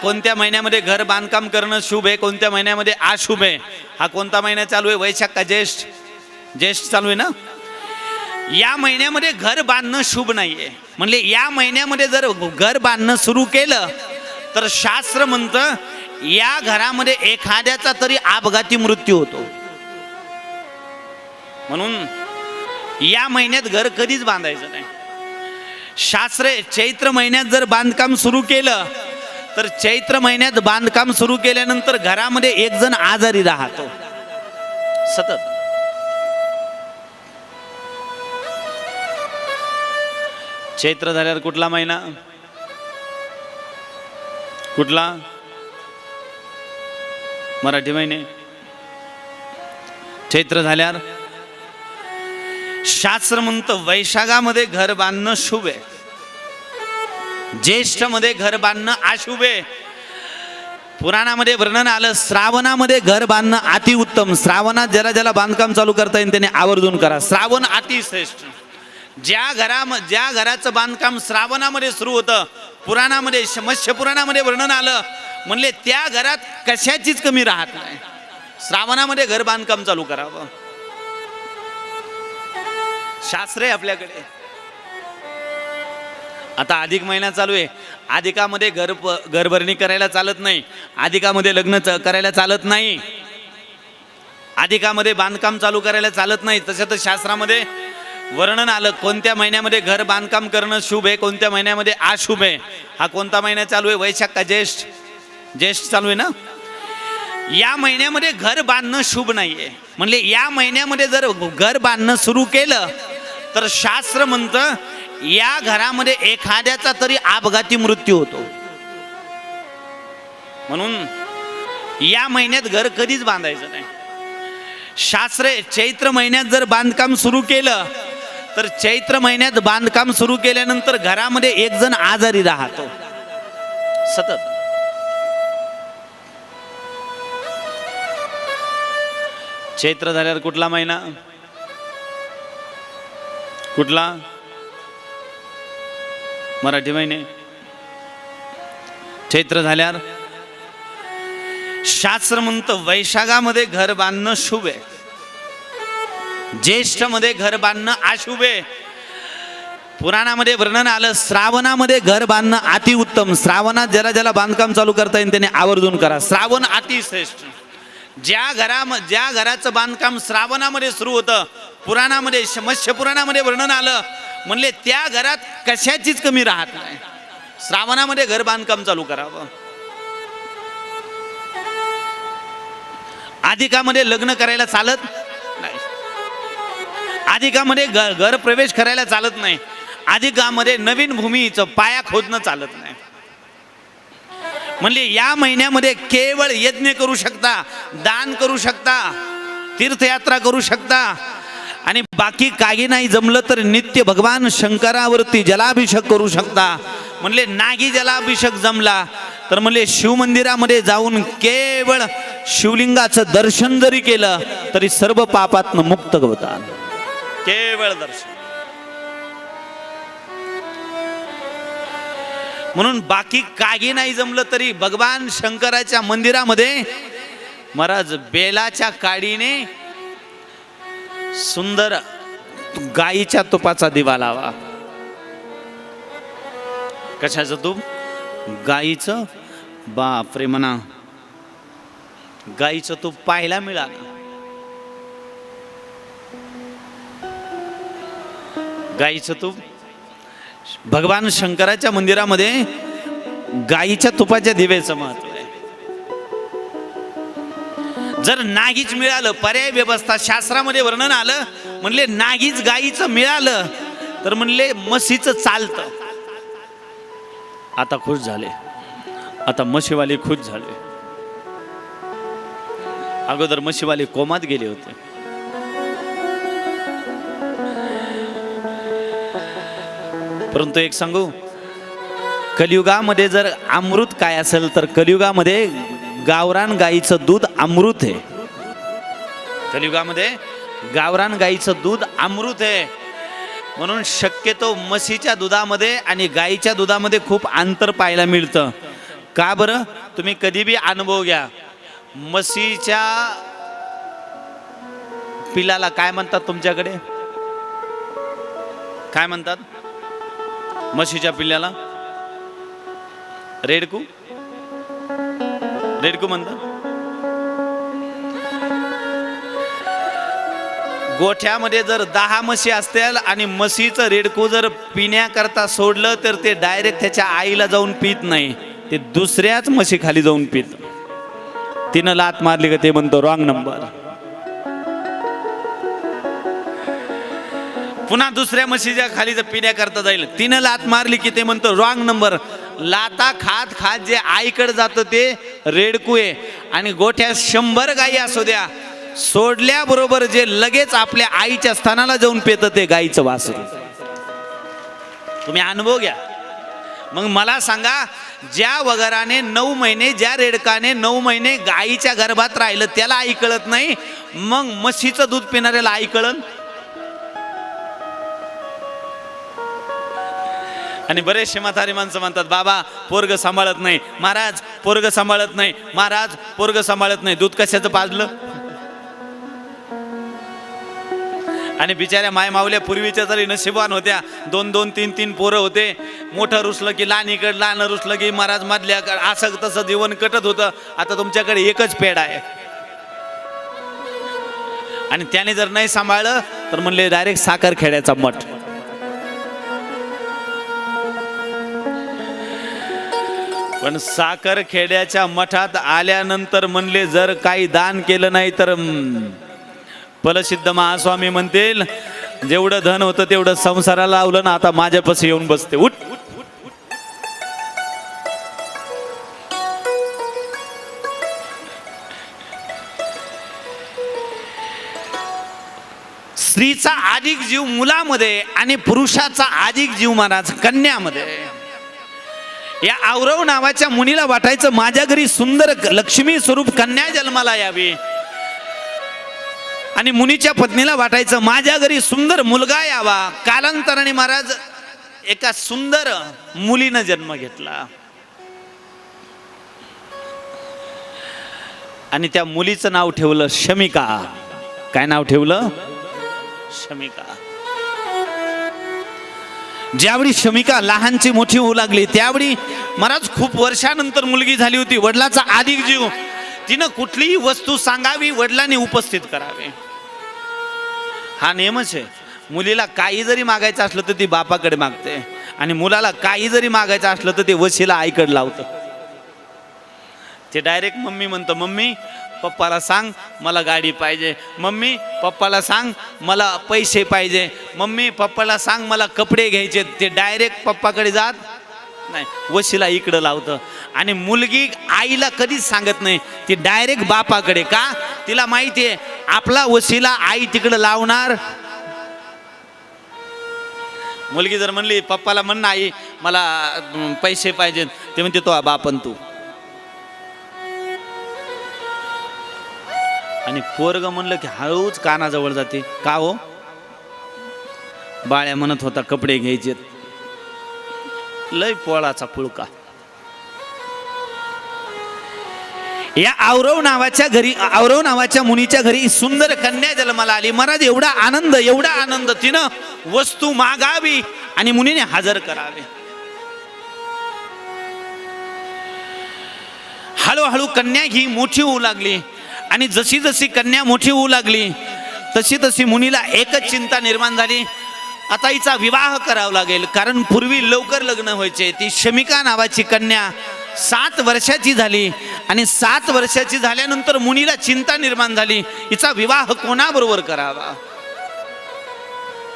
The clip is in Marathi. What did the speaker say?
कोणत्या महिन्यामध्ये घर बांधकाम करणं शुभ आहे, कोणत्या महिन्यामध्ये अशुभ आहे? हा कोणता महिना चालू आहे? वैशाख का ज्येष्ठ? ज्येष्ठ चालू आहे ना. या महिन्यामध्ये घर बांधणं शुभ नाहीये. म्हणजे या महिन्यामध्ये जर घर बांधणं सुरू केलं तर शास्त्र म्हणतं या घरामध्ये एखाद्याचा तरी अपघाती मृत्यू होतो. म्हणून या महिन्यात घर कधीच बांधायचं नाही. शास्त्र चैत्र महिन्यात जर बांधकाम सुरू केलं तर चैत्र महिन्यात बांधकाम सुरू केल्यानंतर घरामध्ये एक जण आजारी राहतो सतत. चैत्र झाल्यावर कुठला महिना? कुठला? मराठी महिने. चैत्र झाल्यावर शास्त्र म्हणतं वैशाखामध्ये घर बांधणं शुभ आहे, ज्येष्ठामध्ये घर बांधणं अशुभ आहे. पुराणामध्ये वर्णन आलं श्रावणामध्ये घर बांधणं अतिउत्तम. श्रावणात ज्याला ज्याला बांधकाम चालू करता येईल त्याने आवर्जून करा. श्रावण अतिश्रेष्ठ. ज्या घराचं बांधकाम श्रावणामध्ये सुरू होतं, पुराणामध्ये मत्स्य पुराणामध्ये वर्णन आलं, म्हणले त्या घरात कशाचीच कमी राहत नाही. श्रावणामध्ये घर बांधकाम चालू करावं. शास्त्र आहे आपल्याकडे. आता अधिक महिना चालू आहे. अधिकामध्ये घरभरणी करायला चालत नाही, अधिकामध्ये लग्न करायला चालत नाही, अधिकामध्ये बांधकाम चालू करायला चालत नाही. तसं तर शास्त्रामध्ये वर्णन आलं कोणत्या महिन्यामध्ये घर बांधकाम करणं शुभ आहे, कोणत्या महिन्यामध्ये अशुभ आहे. हा कोणता महिना चालू आहे? वैशाख का ज्येष्ठ? ज्येष्ठ चालू आहे ना. या महिन्यामध्ये घर बांधणं शुभ नाहीये. म्हणजे या महिन्यामध्ये जर घर बांधणं सुरू केलं तर शास्त्र म्हणतं या घरामध्ये एखाद्याचा तरी अपघाती मृत्यू होतो. म्हणून या महिन्यात घर कधीच बांधायचं नाही. शास्त्र चैत्र महिन्यात जर बांधकाम सुरू केलं तर चैत्र महिन्यात बांधकाम सुरू केल्यानंतर घरामध्ये एक जण आजारी राहतो सतत. चैत्र झाल्यावर कुठला महिना? कुठला? मराठी महिने. चैत्र झाल्यावर शास्त्र म्हणतं वैशाखामध्ये घर बांधणं शुभ आहे, ज्येष्ठामध्ये घर बांधणं अशुभ आहे. पुराणामध्ये वर्णन आलं श्रावणामध्ये घर बांधणं अतिउत्तम. श्रावणात ज्याला ज्याला बांधकाम चालू करता येईल त्याने आवर्जून करा. श्रावण अतिश्रेष्ठ. ज्या घराचं बांधकाम श्रावणामध्ये सुरू होतं, पुराणामध्ये मत्स्य पुराणामध्ये वर्णन आलं, म्हणले त्या घरात कशाचीच कमी राहत नाही. श्रावणामध्ये घर बांधकाम चालू करावं. अधिकामध्ये लग्न करायला चालत नाही, अधिकामध्ये घर प्रवेश करायला चालत नाही, अधिकामध्ये नवीन भूमीचं पाया खोदणं चालत नाही. म्हणजे या महिन्यामध्ये केवळ यज्ञ करू शकता, दान करू शकता, तीर्थयात्रा करू शकता आणि बाकी काही नाही जमलं तर नित्य भगवान शंकरावरती जलाभिषेक करू शकता. म्हणले नागी जलाभिषेक जमला तर म्हणले शिवमंदिरामध्ये जाऊन केवळ शिवलिंगाचं दर्शन जरी केलं तरी सर्व पापातनं मुक्त होतात. केवळ दर्शन. म्हणून बाकी काही नाही जमलं तरी भगवान शंकराच्या मंदिरामध्ये महाराज बेलाच्या काडीने सुंदर गाईच्या तुपाचा दिवा लावा. कशाचं तूप? गाईचं. बापरे म्हणा, गाईचं तूप पाहायला मिळालं. गाईचं तूप भगवान शंकराच्या मंदिरामध्ये गाईच्या तुपाच्या दिव्याचं महत्व आहे. जर नागीच मिळालं, पर्याय व्यवस्था शास्त्रामध्ये वर्णन आलं, म्हणले नागीच गाईचं मिळालं तर म्हणले म्हशीचं चालतं. आता खुश झाले, आता म्हशीवाले खुश झाले. अगोदर म्हशीवाले कोमात गेले होते. परंतु एक सांगू, कलियुगामध्ये जर अमृत काय असेल तर कलियुगामध्ये गावरान गाईचं दूध अमृत आहे. कलियुगामध्ये गावरान गाईचं दूध अमृत आहे. म्हणून शक्यतो म्हशीच्या दुधामध्ये आणि गाईच्या दुधामध्ये खूप अंतर पाहायला मिळतं. का बरं? तुम्ही कधी बी अनुभव घ्या, म्हशीच्या पिलाला काय म्हणतात तुमच्याकडे? काय म्हणतात म्हशीच्या पिल्ल्याला? रेडकू, रेडकू म्हणतात. गोठ्यामध्ये जर 10 म्हशी असतील आणि म्हशीचं रेडकू जर पिण्याकरता सोडलं तर ते डायरेक्ट त्याच्या आईला जाऊन पित नाही, ते दुसऱ्याच म्हशी खाली जाऊन पित. तिनं लात मारली का ते म्हणतो रॉंग नंबर. पुन्हा दुसऱ्या म्हशीच्या खाली जर पिण्याकरता जाईल, तिनं लात मारली की ते म्हणतो रॉंग नंबर. लाता खात खात जे आईकडे जातं ते रेडकू आहे. आणि गोठ्यात 100 गायी असू द्या, सोडल्याबरोबर जे लगेच आपल्या आईच्या स्थानाला जाऊन पेतं ते गाईचं वासरू. तुम्ही अनुभव घ्या. मग मला सांगा, ज्या वगराने 9 महिने, ज्या रेडकाने 9 महिने गाईच्या गर्भात राहिलं त्याला आई कळत नाही, मग म्हशीचं दूध पिणाऱ्याला आई कळन? आणि बरेचसे म्हातारी माणसं म्हणतात, बाबा पोरग सांभाळत नाही महाराज, पोरग सांभाळत नाही महाराज, पोरग सांभाळत नाही. दूध कशाचं पाजलं? आणि बिचाऱ्या माय मावल्या पूर्वीच्या तरी नशिबान होत्या, 2-2, 3-3 पोरं होते. मोठं रुसलं की लहान इकडं, लहान रुसलं की महाराज मधल्याकडं, असं तसं जीवन कटत होतं. आता तुमच्याकडे एकच पेड आहे. आणि त्याने जर नाही सांभाळलं तर म्हणले डायरेक्ट साखरखेड्याचा मठ. पण साखरखेड्याच्या मठात आल्यानंतर म्हणले जर काही दान केलं नाही तर फलसिद्ध महास्वामी म्हणतील, जेवढं धन होतं तेवढं संसाराला लावलं ना, आता माझ्यापाशी येऊन बसते. उठ. स्त्रीचा अधिक जीव मुलामध्ये आणि पुरुषाचा अधिक जीव महाराज कन्यामध्ये. या औरव नावाच्या मुनीला वाटायचं माझ्या घरी सुंदर लक्ष्मी स्वरूप कन्या जन्माला यावी, आणि मुनीच्या पत्नीला वाटायचं माझ्या घरी सुंदर मुलगा यावा. कालांतराने महाराज एका सुंदर मुलीनं जन्म घेतला, आणि त्या मुलीचं नाव ठेवलं शमिका. काय नाव ठेवलं? शमिका. ज्यावेळी शमिका लहानची मोठी होऊ लागली त्यावेळी महाराज खूप वर्षानंतर मुलगी झाली होती. वडिलाचा अधिक जीव. तिनं कुठलीही वस्तू सांगावी, वडिलांनी उपस्थित करावे, हा नियमच आहे. मुलीला काही जरी मागायचं असलं तर ती बापाकडे मागते, आणि मुलाला काही जरी मागायचं असलं तर ते वशीला आईकडे लावतं. ते डायरेक्ट मम्मी म्हणतं, मम्मी पप्पाला सांग मला गाडी पाहिजे, मम्मी पप्पाला सांग मला पैसे पाहिजे, मम्मी पप्पाला सांग मला कपडे घ्यायचे. ते डायरेक्ट पप्पाकडे जात नाही, वशीला इकडं लावतं. आणि मुलगी आईला कधीच सांगत नाही, ती डायरेक्ट बापाकडे. का? तिला माहिती आहे आपला वशीला आई तिकडं लावणार. मुलगी जर म्हणली पप्पाला म्हण आई मला पैसे पाहिजेत, ते म्हणते तो बापन तू. आणि पोरग म्हणलं की हळूच कानाजवळ जाते. का हो? बाळ्या म्हणत होता कपडे घ्यायचे. लय पोळाचा पुळका. या औरव नावाच्या मुनीच्या घरी सुंदर कन्या जन्माला आली. महाराज एवढा आनंद तिनं वस्तू मागावी आणि मुनीने हजर करावे. हळूहळू कन्या ही मोठी होऊ लागली, आणि जशी जशी कन्या मोठी होऊ लागली तशी तशी मुनीला एकच चिंता निर्माण झाली, आता हिचा विवाह करावा लागेल. कारण पूर्वी लवकर लग्न व्हायचे. ती शमिका नावाची कन्या 7 वर्षाची झाली, आणि 7 वर्षाची झाल्यानंतर मुनीला चिंता निर्माण झाली, हिचा विवाह कोणाबरोबर करावा.